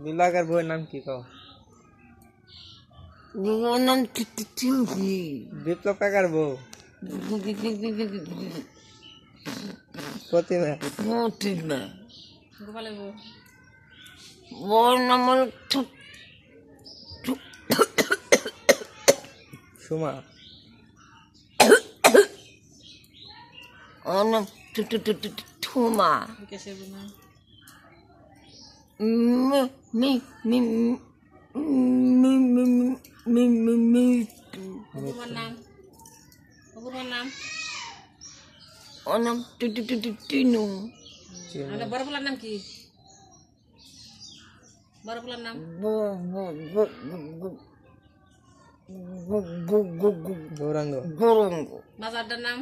বিভাগের বইয়ের নাম কি কও? ওর নাম টিঙ্কি। বিপ্লব কাকার বউ প্রতিমা। প্রতিমা। ওর নাম হলো সুমা। ওর নাম ঠুমা। ওর নাম টিনু। বড় পোলার নাম কি? বড় পোলার নাম গৌরাঙ্গ। গৌরাঙ্গ। বাজারটার নাম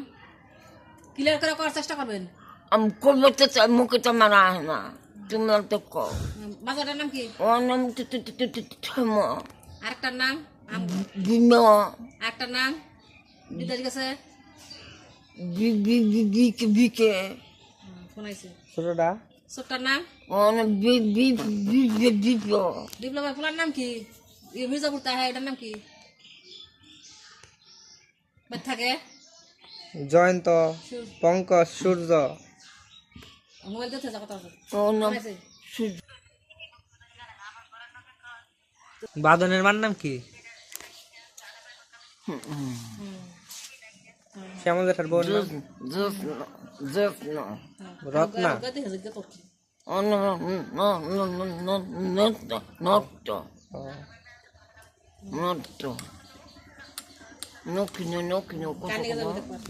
ক্লিয়ার করে করার চেষ্টা করবেন। আমি করবো তো মুখে তো মারা হয় না, তুমি তো কও। বাজারটার নাম কি? ওর নাম ঠুমা। আরেকটার নাম বিমা। আরেকটার নাম দিদা গেছে বিকে। শোনাইছে ছোটটা ছোটটার নাম ওর নাম বিপ্লব। বিপ্লব পোলার নাম কি? মির্জাপুর তাহে এটার নাম কি? থাকে জয়ন্ত, পঙ্কজ, সূর্য। মোবাইল দিতে যা কথা আছে। ওর নাম বাদনের মার নাম কি? শ্যামল জেঠার বউর নাম রত্না। ওর নাম নট্ট। নকিনো কানে গেছে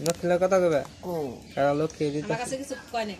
লক্ষ্মীর কথা কবে? কো সারা লক্ষ্মী দিতে আমার কাছে কিছু কয় নাই।